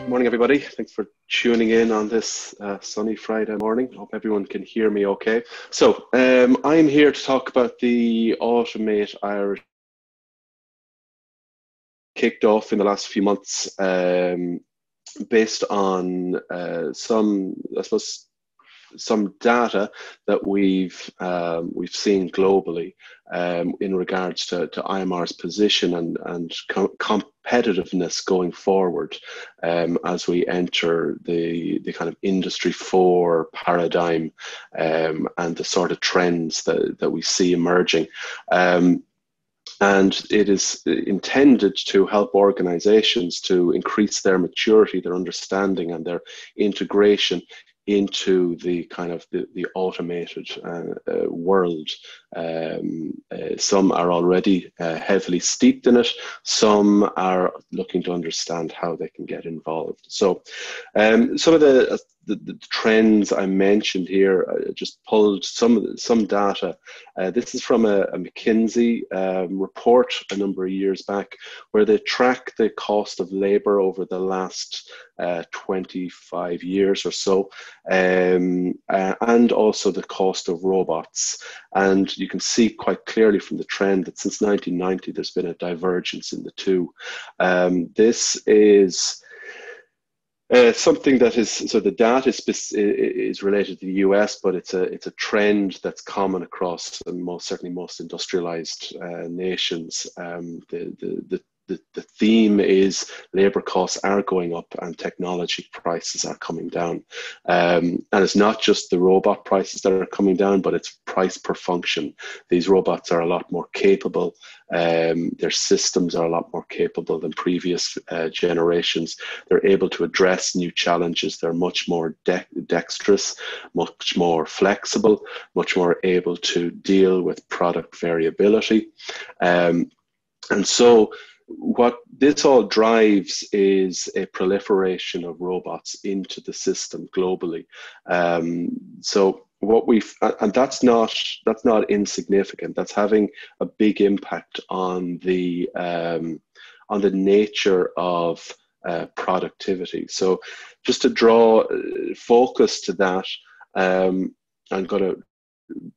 Morning, everybody. Thanks for tuning in on this sunny Friday morning. Hope everyone can hear me okay. So I'm here to talk about the Automate Irish kicked off in the last few months based on some data that we've seen globally in regards to IMR's position and competitiveness going forward as we enter the kind of Industry 4 paradigm and the sort of trends that we see emerging. And it is intended to help organizations to increase their maturity, their understanding, and their integration into the kind of the automated world. Some are already heavily steeped in it. Some are looking to understand how they can get involved. So some of the trends I mentioned here, I just pulled some data. This is from a McKinsey report a number of years back, where they track the cost of labor over the last 25 years or so, and also the cost of robots. And you can see quite clearly from the trend that since 1990, there's been a divergence in the two. This is something that is, so the data is related to the US, but it's a trend that's common across certainly most industrialized nations. The theme is labor costs are going up and technology prices are coming down. And it's not just the robot prices that are coming down, but it's price per function. These robots are a lot more capable. Their systems are a lot more capable than previous generations. They're able to address new challenges. They're much more dexterous, much more flexible, much more able to deal with product variability. And so what this all drives is a proliferation of robots into the system globally. So what and that's not insignificant. That's having a big impact on the nature of productivity. So just to draw focus to that, I'm going to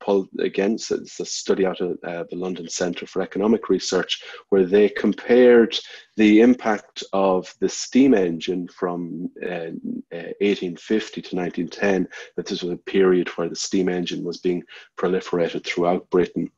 pull again, so it's a study out of the London Centre for Economic Research, where they compared the impact of the steam engine from 1850 to 1910, that this was a period where the steam engine was being proliferated throughout Britain.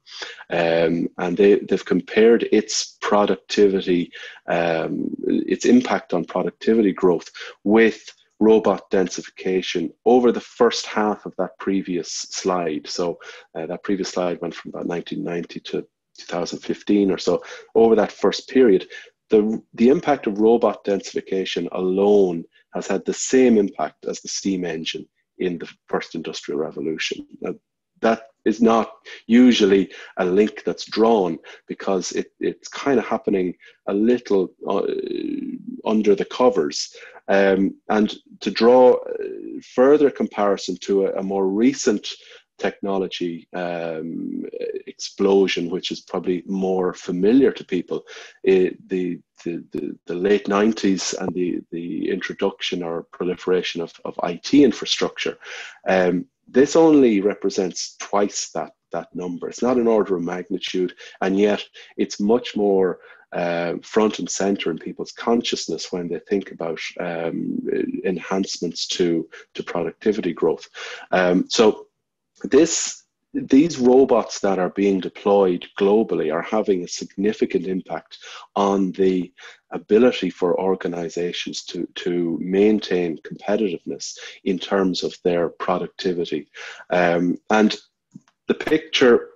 And they've compared its productivity, its impact on productivity growth with robot densification over the first half of that previous slide. So that previous slide went from about 1990 to 2015 or so. Over that first period, the impact of robot densification alone has had the same impact as the steam engine in the first industrial revolution. Now, that is not usually a link that's drawn, because it's kind of happening a little under the covers. And to draw further comparison to a more recent technology explosion, which is probably more familiar to people, the late 90s and the introduction or proliferation of IT infrastructure. This only represents twice that number. It's not an order of magnitude, and yet it's much more front and center in people's consciousness when they think about enhancements to productivity growth. So these robots that are being deployed globally are having a significant impact on the ability for organizations to maintain competitiveness in terms of their productivity. And the picture,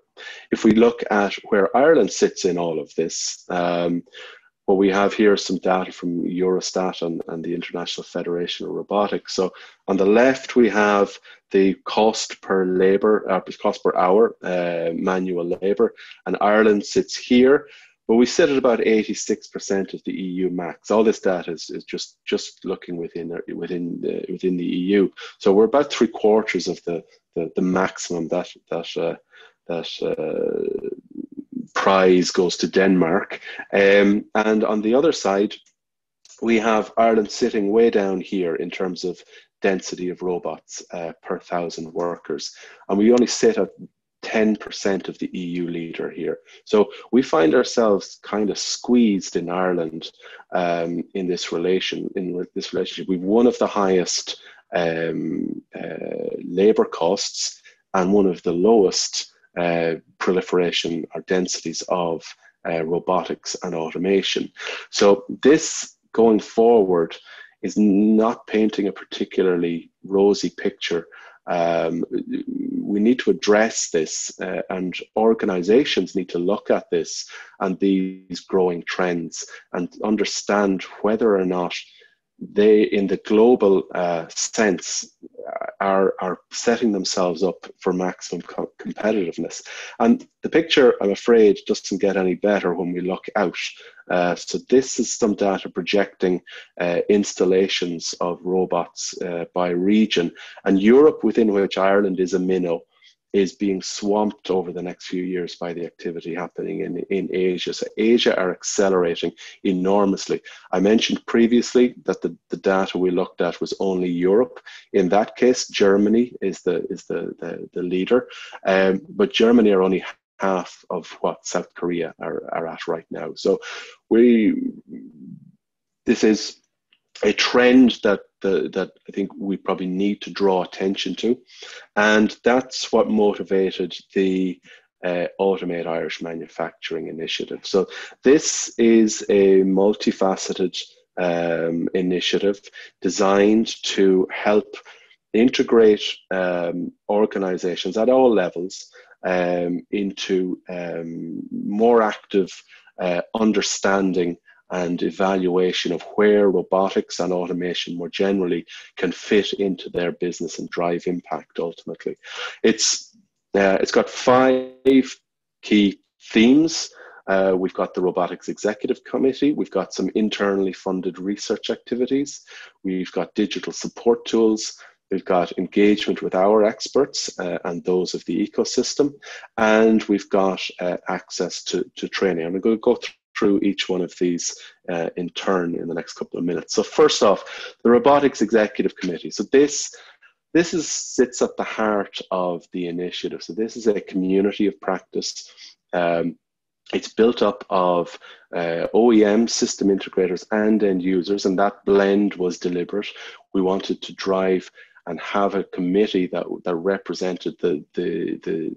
if we look at where Ireland sits in all of this, what we have here is some data from Eurostat and the International Federation of Robotics. So on the left, we have the cost per hour, manual labor, and Ireland sits here, but we sit at about 86% of the EU max. All this data is just looking within the EU. So we're about 3/4 of the maximum that prize goes to Denmark. And on the other side, we have Ireland sitting way down here in terms of density of robots per 1,000 workers. And we only sit at 10% of the EU leader here. So we find ourselves kind of squeezed in Ireland in this relationship. We've one of the highest labour costs and one of the lowest proliferation or densities of robotics and automation. So this going forward is not painting a particularly rosy picture. We need to address this and organizations need to look at this and these growing trends and understand whether or not they, in the global sense, are setting themselves up for maximum competitiveness. And the picture, I'm afraid, doesn't get any better when we look out. So this is some data projecting installations of robots by region. And Europe, within which Ireland is a minnow, is being swamped over the next few years by the activity happening in Asia. So Asia are accelerating enormously. I mentioned previously that the data we looked at was only Europe. In that case, Germany is the leader, but Germany are only half of what South Korea are at right now. So this is a trend that I think we probably need to draw attention to. And that's what motivated the Automate Irish Manufacturing Initiative. So this is a multifaceted initiative designed to help integrate organizations at all levels into more active understanding and evaluation of where robotics and automation more generally can fit into their business and drive impact ultimately. It's got 5 key themes. We've got the Robotics Executive Committee. We've got some internally funded research activities. We've got digital support tools. We've got engagement with our experts and those of the ecosystem. And we've got access to training. I'm going to go through each one of these in turn in the next couple of minutes. So first off, the Robotics Executive Committee. So this sits at the heart of the initiative. So this is a community of practice. It's built up of OEM, system integrators, and end users, and that blend was deliberate. We wanted to drive and have a committee that represented the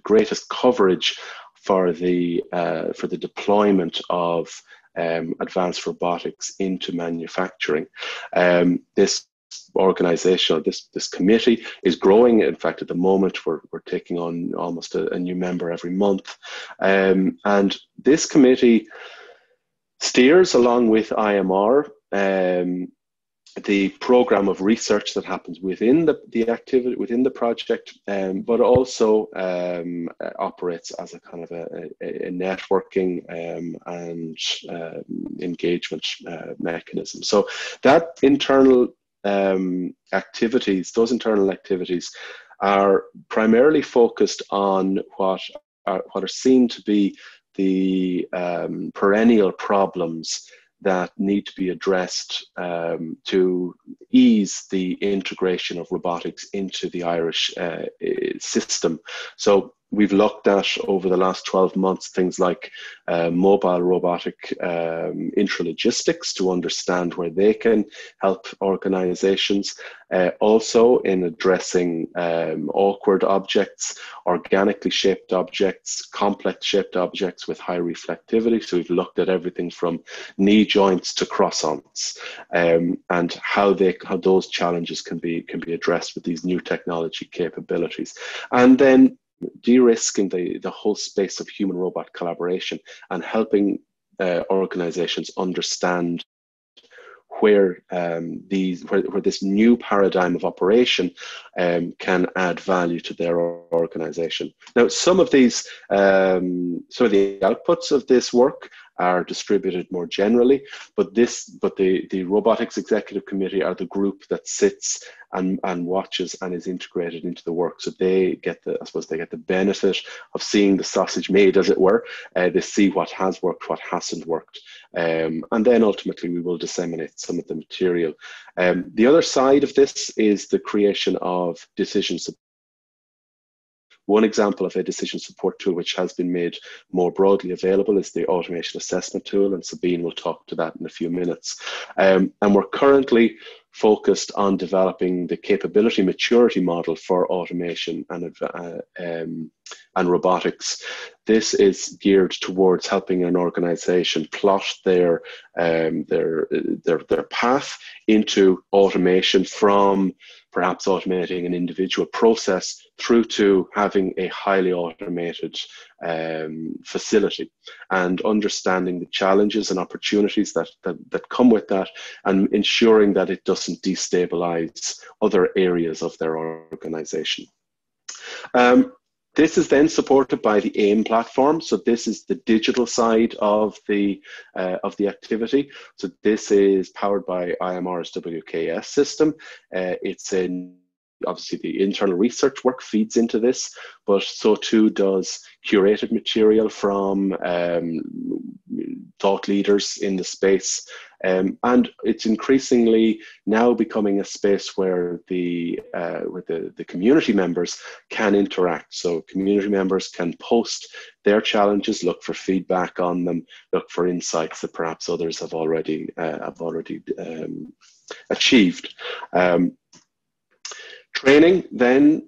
greatest coverage for the deployment of advanced robotics into manufacturing. This organization, or this committee, is growing. In fact, at the moment, we're taking on almost a new member every month. And this committee steers, along with IMR, the program of research that happens within the activity, within the project, but also operates as a kind of a networking and engagement mechanism. So that internal activities, those internal activities are primarily focused on what are seen to be the perennial problems that need to be addressed to ease the integration of robotics into the Irish system. So we've looked at, over the last 12 months, things like mobile robotic intralogistics to understand where they can help organizations. Also in addressing awkward objects, organically shaped objects, complex shaped objects with high reflectivity. So we've looked at everything from knee joints to croissants, and how those challenges can be addressed with these new technology capabilities. And then de-risking the whole space of human-robot collaboration and helping organizations understand where this new paradigm of operation can add value to their organization. Now, some of the outputs of this work are distributed more generally, but the Robotics Executive Committee are the group that sits and watches and is integrated into the work. So they get the, I suppose they get the benefit of seeing the sausage made, as it were. They see what has worked, what hasn't worked. And then ultimately we will disseminate some of the material. The other side of this is the creation of decision support. One example of a decision support tool which has been made more broadly available is the automation assessment tool, and Sabine will talk to that in a few minutes. And we're currently focused on developing the capability maturity model for automation and robotics. This is geared towards helping an organization plot their path into automation, from perhaps automating an individual process through to having a highly automated facility, and understanding the challenges and opportunities that come with that, and ensuring that it doesn't destabilize other areas of their organization. This is then supported by the AIM platform. So this is the digital side of the activity. So this is powered by IMR's WKS system. It's obviously the internal research work feeds into this, but so too does curated material from thought leaders in the space. And it's increasingly now becoming a space where the community members can interact. So community members can post their challenges, look for feedback on them, look for insights that perhaps others have already achieved. Training, then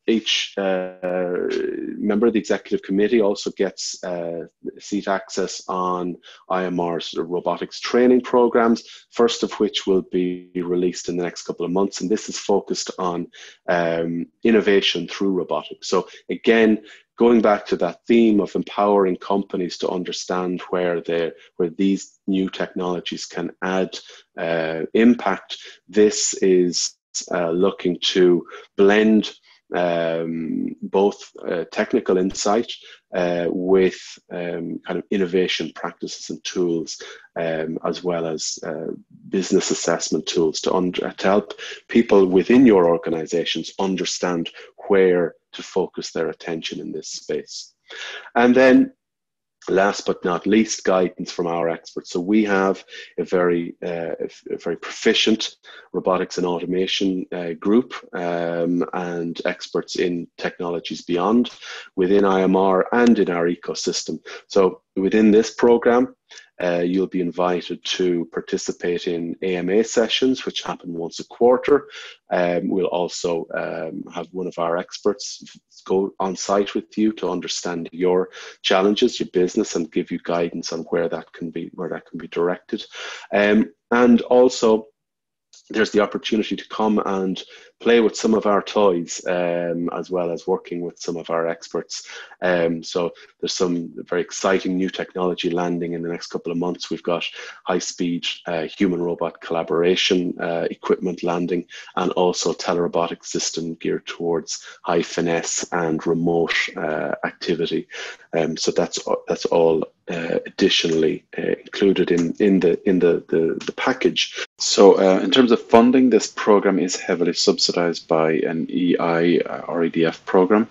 each member of the executive committee also gets seat access on IMR's robotics training programs, first of which will be released in the next couple of months. And this is focused on innovation through robotics. So again, going back to that theme of empowering companies to understand where these new technologies can add impact, this is looking to blend both technical insight with kind of innovation practices and tools, as well as business assessment tools to help people within your organizations understand where to focus their attention in this space. And then last but not least, guidance from our experts. So we have a very proficient robotics and automation group and experts in technologies beyond within IMR and in our ecosystem. So within this program, you'll be invited to participate in AMA sessions, which happen once a quarter. We'll also have one of our experts go on site with you to understand your challenges, your business, and give you guidance on where that can be directed. And also, there's the opportunity to come and play with some of our toys, as well as working with some of our experts. So there's some very exciting new technology landing in the next couple of months. We've got high-speed human-robot collaboration equipment landing, and also telerobotic system geared towards high finesse and remote activity. So that's all additionally included in the package. So in terms of funding, this program is heavily subsidized by an EI or EDF program.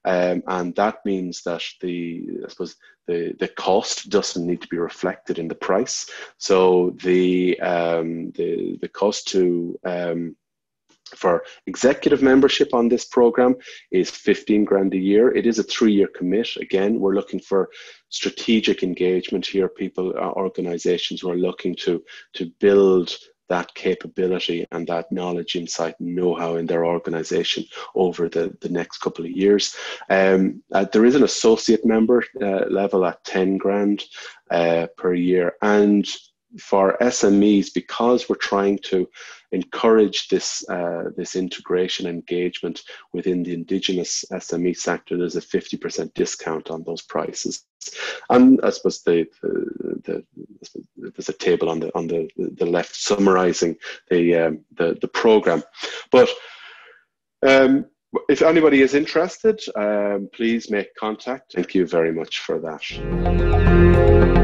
And that means that the cost doesn't need to be reflected in the price. So the cost for executive membership on this program is 15 grand a year. It is a 3-year commit. Again, we're looking for strategic engagement here, people, organizations who are looking to build that capability and that knowledge, insight, and know-how in their organization over the next couple of years. There is an associate member level at 10 grand per year. And for SMEs, because we're trying to encourage this integration engagement within the Indigenous SME sector, there's a 50% discount on those prices. And I suppose there's a table on the left summarizing the program. But if anybody is interested, please make contact. Thank you very much for that.